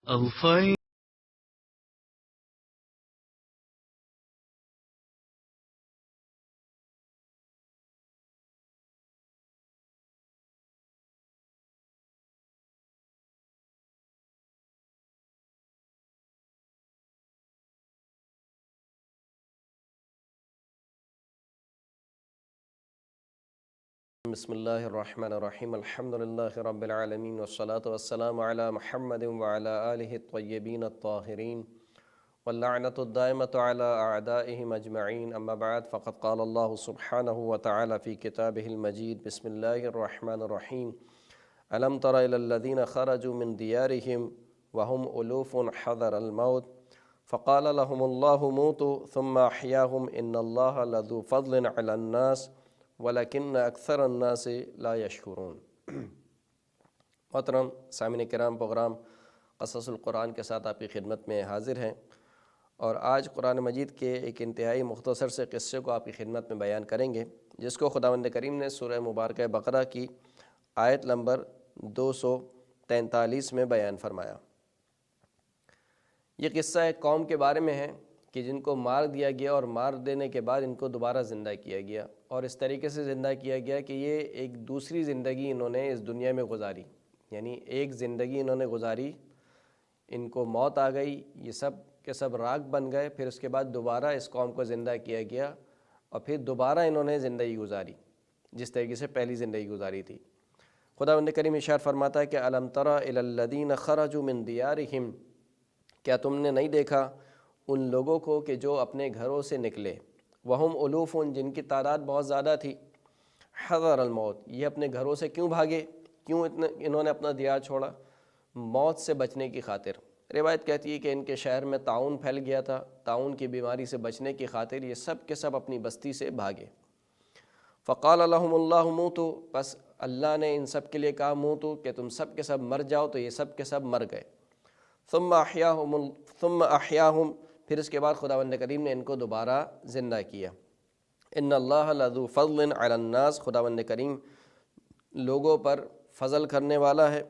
الخير. بسم اللہ الرحمن الرحیم الحمد للہ رب العالمین والصلاة والسلام علی محمد وعلی آلہ الطیبین الطاہرین واللعنۃ الدائمۃ علی اعدائہم اجمعین اما بعد فقد قال اللہ سبحانہ وتعالی فی کتابہ المجید بسم اللہ الرحمن الرحیم الم تر الی الذین خرجوا من دیارہم وهم الوف حذر الموت فقال لهم اللہ موتوا ثم احیاهم ان اللہ لذو فضل علی الناس ولیکن اکثر الناس لا یشکرون۔ محترم سامعین کرام، پروگرام قصص القرآن کے ساتھ آپ کی خدمت میں حاضر ہیں، اور آج قرآن مجید کے ایک انتہائی مختصر سے قصے کو آپ کی خدمت میں بیان کریں گے، جس کو خداوند کریم نے سورہ مبارکہ بقرہ کی آیت نمبر 243 میں بیان فرمایا۔ یہ قصہ ایک قوم کے بارے میں ہے کہ جن کو مار دیا گیا، اور مار دینے کے بعد ان کو دوبارہ زندہ کیا گیا، اور اس طریقے سے زندہ کیا گیا کہ یہ ایک دوسری زندگی انہوں نے اس دنیا میں گزاری، یعنی ایک زندگی انہوں نے گزاری، ان کو موت آ گئی، یہ سب کے سب راکھ بن گئے، پھر اس کے بعد دوبارہ اس قوم کو زندہ کیا گیا، اور پھر دوبارہ انہوں نے زندگی گزاری جس طریقے سے پہلی زندگی گزاری تھی۔ خداوند کریم ارشاد فرماتا ہے کہ الم تر الی الذین خرجوا من دیارہم، کیا تم نے نہیں دیکھا ان لوگوں کو کہ جو اپنے گھروں سے نکلے، وہم الوف، جن کی تعداد بہت زیادہ تھی، حذر الموت، یہ اپنے گھروں سے کیوں بھاگے، کیوں انہوں نے اپنا دیار چھوڑا؟ موت سے بچنے کی خاطر۔ روایت کہتی ہے کہ ان کے شہر میں طاعون پھیل گیا تھا، طاعون کی بیماری سے بچنے کی خاطر یہ سب کے سب اپنی بستی سے بھاگے۔ فقال لهم اللہ موتوا، پس اللہ نے ان سب کے لیے کہا موتوا، کہ تم سب کے سب مر جاؤ، تو یہ سب کے سب مر گئے۔ ثم احیاہم، پھر اس کے بعد خداوند کریم نے ان کو دوبارہ زندہ کیا۔ ان اللہ لذو فضل علی الناس، خداوند کریم لوگوں پر فضل کرنے والا ہے،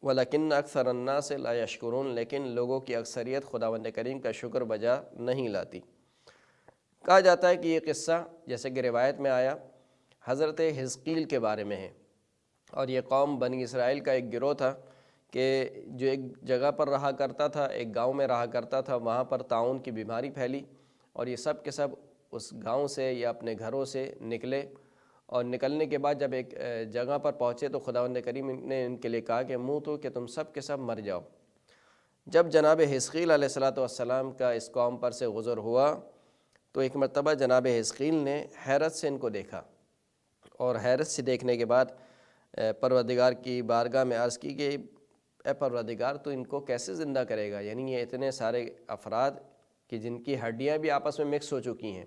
ولیکن اکثر الناس لا یشکرون، لیکن لوگوں کی اکثریت خداوند کریم کا شکر بجا نہیں لاتی۔ کہا جاتا ہے کہ یہ قصہ، جیسے کہ روایت میں آیا، حضرت حزقیل کے بارے میں ہے، اور یہ قوم بنی اسرائیل کا ایک گروہ تھا کہ جو ایک جگہ پر رہا کرتا تھا، ایک گاؤں میں رہا کرتا تھا، وہاں پر طاعون کی بیماری پھیلی، اور یہ سب کے سب اس گاؤں سے یا اپنے گھروں سے نکلے، اور نکلنے کے بعد جب ایک جگہ پر پہنچے تو خداوند کریم نے ان کے لیے کہا کہ موتوا، کہ تم سب کے سب مر جاؤ۔ جب جناب حزقیل علیہ السلام کا اس قوم پر سے گزر ہوا تو ایک مرتبہ جناب حزقیل نے حیرت سے ان کو دیکھا، اور حیرت سے دیکھنے کے بعد پروردگار کی بارگاہ میں عرض کی کہ اے پروردگار، تو ان کو کیسے زندہ کرے گا؟ یعنی یہ اتنے سارے افراد کہ جن کی ہڈیاں بھی آپس میں مکس ہو چکی ہیں،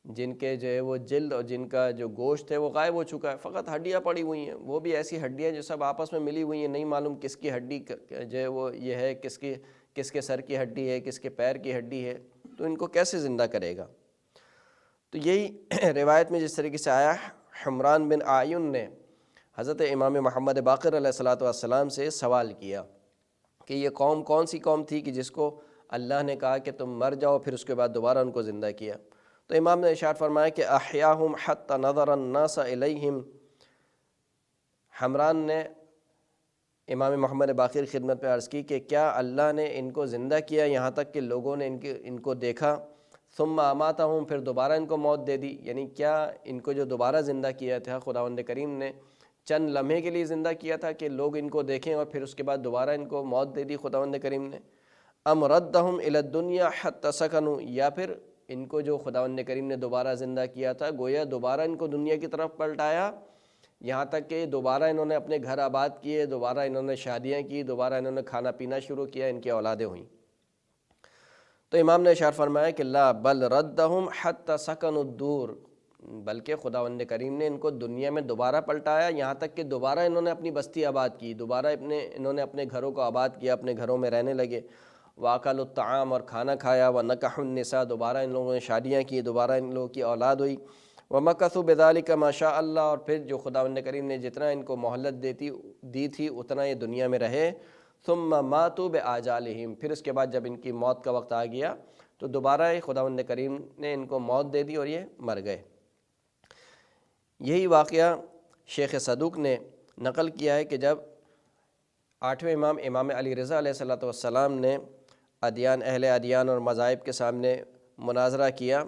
جن کے جو ہے وہ جلد اور جن کا جو گوشت ہے وہ غائب ہو چکا ہے، فقط ہڈیاں پڑی ہوئی ہیں، وہ بھی ایسی ہڈیاں جو سب آپس میں ملی ہوئی ہیں، نہیں معلوم کس کی ہڈی جو ہے وہ یہ ہے، کس کے سر کی ہڈی ہے، کس کے پیر کی ہڈی ہے، تو ان کو کیسے زندہ کرے گا؟ تو یہی روایت میں جس طریقے سے آیا، حمران بن اعین نے حضرت امام محمد باقر علیہ السلام سے سوال کیا کہ یہ قوم کون سی قوم تھی کہ جس کو اللہ نے کہا کہ تم مر جاؤ، پھر اس کے بعد دوبارہ ان کو زندہ کیا؟ تو امام نے ارشاد فرمایا کہ احیاہم حتی نظر الناس الیہم، حمران نے امام محمد باقر کی خدمت میں عرض کی کہ کیا اللہ نے ان کو زندہ کیا یہاں تک کہ لوگوں نے ان کو دیکھا، ثم اماتہم، پھر دوبارہ ان کو موت دے دی؟ یعنی کیا ان کو جو دوبارہ زندہ کیا تھا خداوند کریم نے چند لمحے کے لیے زندہ کیا تھا کہ لوگ ان کو دیکھیں، اور پھر اس کے بعد دوبارہ ان کو موت دے دی خداوند کریم نے؟ ام ردہم الی الدنیا حتی سکنوا، یا پھر ان کو جو خداوند کریم نے دوبارہ زندہ کیا تھا گویا دوبارہ ان کو دنیا کی طرف پلٹایا، یہاں تک کہ دوبارہ انہوں نے اپنے گھر آباد کیے، دوبارہ انہوں نے شادیاں کی، دوبارہ انہوں نے کھانا پینا شروع کیا، ان کی اولادیں ہوئیں؟ تو امام نے ارشاد فرمایا کہ لا بل ردہم حتی سکنوا الدور، بلکہ خداوند کریم نے ان کو دنیا میں دوبارہ پلٹایا، یہاں تک کہ دوبارہ انہوں نے اپنی بستی آباد کی، دوبارہ انہوں نے اپنے گھروں کو آباد کیا، اپنے گھروں میں رہنے لگے، واکلوا الطعام، اور کھانا کھایا، ونکحوا النساء، دوبارہ ان لوگوں نے شادیاں کی، دوبارہ ان لوگوں کی اولاد ہوئی، ومکثوا بذلک ما شاء اللہ، اور پھر جو خداوند کریم نے جتنا ان کو مہلت دی تھی اتنا یہ دنیا میں رہے، ثم ماتوا بآجالہم، پھر اس کے بعد جب ان کی موت کا وقت آ گیا تو دوبارہ خداوند کریم نے ان کو موت دے دی اور یہ مر گئے۔ یہی واقعہ شیخ صدوق نے نقل کیا ہے کہ جب 8ویں امام علی رضا علیہ السلام نے اہل ادیان اور مذاہب کے سامنے مناظرہ کیا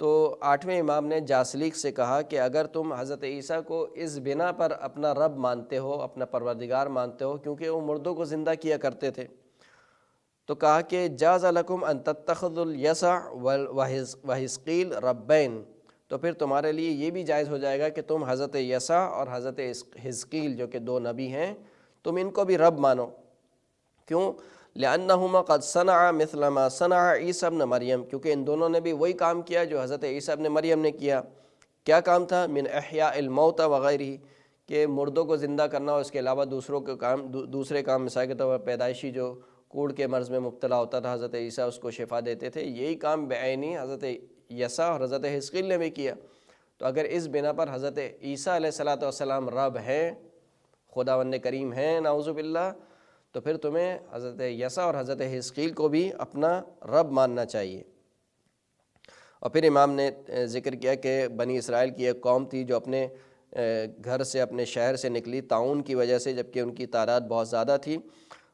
تو 8ویں امام نے جاسلیق سے کہا کہ اگر تم حضرت عیسیٰ کو اس بنا پر اپنا رب مانتے ہو، اپنا پروردگار مانتے ہو، کیونکہ وہ مردوں کو زندہ کیا کرتے تھے، تو کہا کہ جاز لکم ان تتخذوا الیسع وحزقیل ربین، تو پھر تمہارے لیے یہ بھی جائز ہو جائے گا کہ تم حضرت یسع اور حضرت حزقیل جو کہ 2 نبی ہیں تم ان کو بھی رب مانو۔ کیوں؟ لأنہما قد صنع مثل ما صنع عیسیٰ ابن مریم، کیونکہ ان دونوں نے بھی وہی کام کیا جو حضرت عیسیٰ ابن مریم نے کیا۔ کیا کام تھا؟ من احیاء الموتى وغیرہ، کہ مردوں کو زندہ کرنا اور اس کے علاوہ دوسرے کام، مثال کے طور پر پیدائشی جو کوڑ کے مرض میں مبتلا ہوتا تھا حضرت عیسیٰ اس کو شفا دیتے تھے، یہی کام بعینی حضرت یسع اور حضرت حزقیل نے بھی کیا۔ تو اگر اس بنا پر حضرت عیسیٰ علیہ السلام رب ہیں، خداوند کریم ہیں نعوذ باللہ، تو پھر تمہیں حضرت یسع اور حضرت حزقیل کو بھی اپنا رب ماننا چاہیے۔ اور پھر امام نے ذکر کیا کہ بنی اسرائیل کی ایک قوم تھی جو اپنے گھر سے، اپنے شہر سے نکلی طاعون کی وجہ سے، جبکہ ان کی تعداد بہت زیادہ تھی۔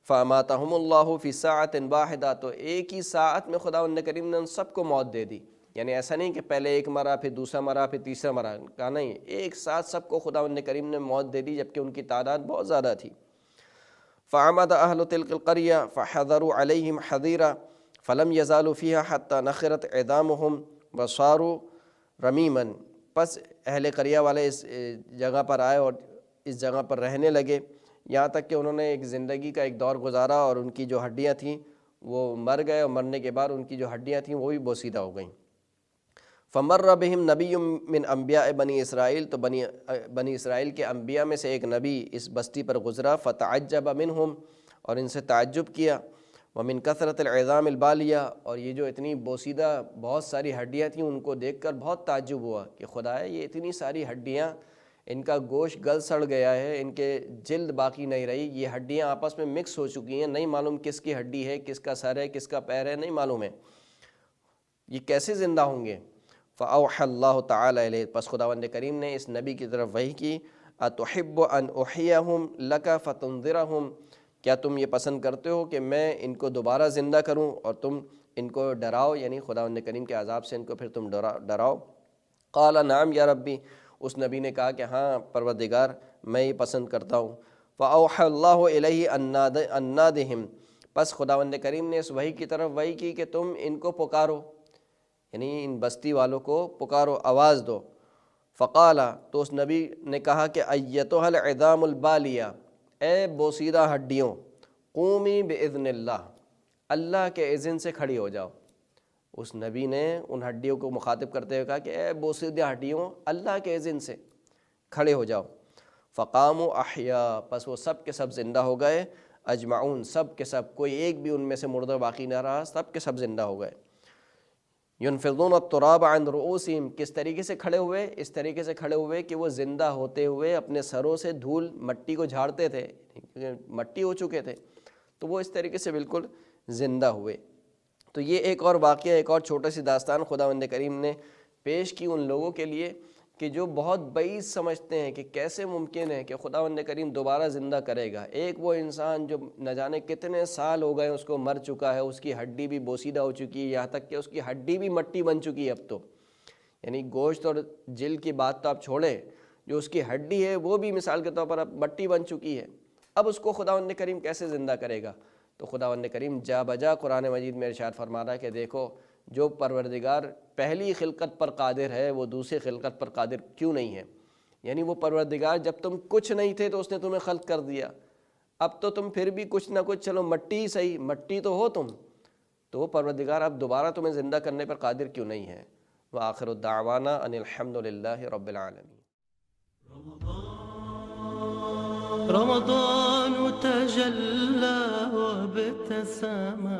فَأَمَاتَهُمُ اللَّهُ فِي سَاعَةٍ وَاحِدَةٍ، تو ایک ہی ساعت میں خداوند کریم نے ان سب کو موت دے دی۔ یعنی ایسا نہیں کہ پہلے ایک مرا، پھر دوسرا مرا، پھر تیسرا مرا، کہا نہیں، ایک ساتھ سب کو خداوند کریم نے موت دے دی، جبکہ ان کی تعداد بہت زیادہ تھی۔ فَعَمَدَ أَهْلُ تِلْكَ الْقَرْيَةِ فَحَضَرُوا عَلَيْهِمْ حَذِيرًا فَلَمْ يَزَالُوا فِيهَا حَتَّى نَخِرَتْ عِظَامُهُمْ وَصَارُوا رَمِيمًا، پس اہل قریہ والے اس جگہ پر آئے اور اس جگہ پر رہنے لگے، یہاں تک کہ انہوں نے ایک زندگی کا ایک دور گزارا اور ان کی جو ہڈیاں تھیں وہ مر گئے، اور مرنے کے بعد ان کی جو ہڈیاں تھیں وہ بھی بوسیدہ ہو گئیں۔ فَمَرَّ بِهِمْ نَبِيٌّ مِّنْ أَنْبِيَاءِ بنی اسرائیل، تو بنی اسرائیل کے انبیاء میں سے ایک نبی اس بستی پر گزرا، فَتَعَجَّبَ مِنْهُمْ، اور ان سے تعجب کیا، وَمِنْ كَثْرَةِ الْعِظَامِ الْبَالِيَةِ، اور یہ جو اتنی بوسیدہ بہت ساری ہڈیاں تھیں ان کو دیکھ کر بہت تعجب ہوا کہ خدایا یہ اتنی ساری ہڈیاں، ان کا گوشت گل سڑ گیا ہے، ان کے جلد باقی نہیں رہی، یہ ہڈیاں آپس میں مکس ہو چکی ہیں، نہیں معلوم کس کی ہڈی ہے، کس کا سر ہے، کس کا پیر ہے، نہیں معلوم ہے، یہ کیسے زندہ ہوں گے؟ فَأَوْحَى اللَّهُ تَعَالَى إِلَيْهِ، پس خداوند کریم نے اس نبی کی طرف وحی کی، أَتُحِبُّ أَنْ أُحْيِيَهُمْ لَكَ فَتُنذِرَهُمْ، کیا تم یہ پسند کرتے ہو کہ میں ان کو دوبارہ زندہ کروں اور تم ان کو ڈراؤ، یعنی خداوند کریم کے عذاب سے ان کو پھر تم ڈراؤ؟ قال نعم یا ربی، اس نبی نے کہا کہ ہاں پروردگار میں یہ پسند کرتا ہوں۔ فَأَوْحَى اللَّهُ إِلَيْهِ أَن نَادِهِمْ، پس خداوند کریم نے اس وحی کی طرف وحی کی کہ تم ان کو پکارو، یعنی ان بستی والوں کو پکارو، آواز دو۔ فقال، تو اس نبی نے کہا کہ ایتها العظام البالیہ، اے بوسیدہ ہڈیوں، قومی بإذن اللہ، اللہ کے اذن سے کھڑی ہو جاؤ۔ اس نبی نے ان ہڈیوں کو مخاطب کرتے ہوئے کہا کہ اے بوسیدہ ہڈیوں، اللہ کے اذن سے کھڑے ہو جاؤ۔ فقاموا احیاء، پس وہ سب کے سب زندہ ہو گئے، اجمعون، سب کے سب، کوئی ایک بھی ان میں سے مردہ باقی نہ رہا، سب کے سب زندہ ہو گئے۔ ينفضون التراب عن رؤوسهم، کس طریقے سے کھڑے ہوئے؟ اس طریقے سے کھڑے ہوئے کہ وہ زندہ ہوتے ہوئے اپنے سروں سے دھول مٹی کو جھاڑتے تھے، مٹی ہو چکے تھے، تو وہ اس طریقے سے بالکل زندہ ہوئے۔ تو یہ ایک اور واقعہ، ایک اور چھوٹا سی داستان خداوند کریم نے پیش کی ان لوگوں کے لیے کہ جو بہت بعید سمجھتے ہیں کہ کیسے ممکن ہے کہ خداوند کریم دوبارہ زندہ کرے گا۔ ایک وہ انسان جو نہ جانے کتنے سال ہو گئے اس کو مر چکا ہے، اس کی ہڈی بھی بوسیدہ ہو چکی ہے، یہاں تک کہ اس کی ہڈی بھی مٹی بن چکی ہے اب تو، یعنی گوشت اور جلد کی بات تو آپ چھوڑیں، جو اس کی ہڈی ہے وہ بھی مثال کے طور پر اب مٹی بن چکی ہے، اب اس کو خداوند کریم کیسے زندہ کرے گا؟ تو خداوند کریم جا بجا قرآن مجید میں ارشاد فرما رہا ہے کہ دیکھو، جو پروردگار پہلی خلقت پر قادر ہے وہ دوسری خلقت پر قادر کیوں نہیں ہے؟ یعنی وہ پروردگار جب تم کچھ نہیں تھے تو اس نے تمہیں خلق کر دیا، اب تو تم پھر بھی کچھ نہ کچھ، چلو مٹی ہی صحیح، مٹی تو ہو تم، تو وہ پروردگار اب دوبارہ تمہیں زندہ کرنے پر قادر کیوں نہیں ہے؟ وآخر الدعوانا ان الحمد للہ رب العالمین۔ رمضان تجلى وابتسما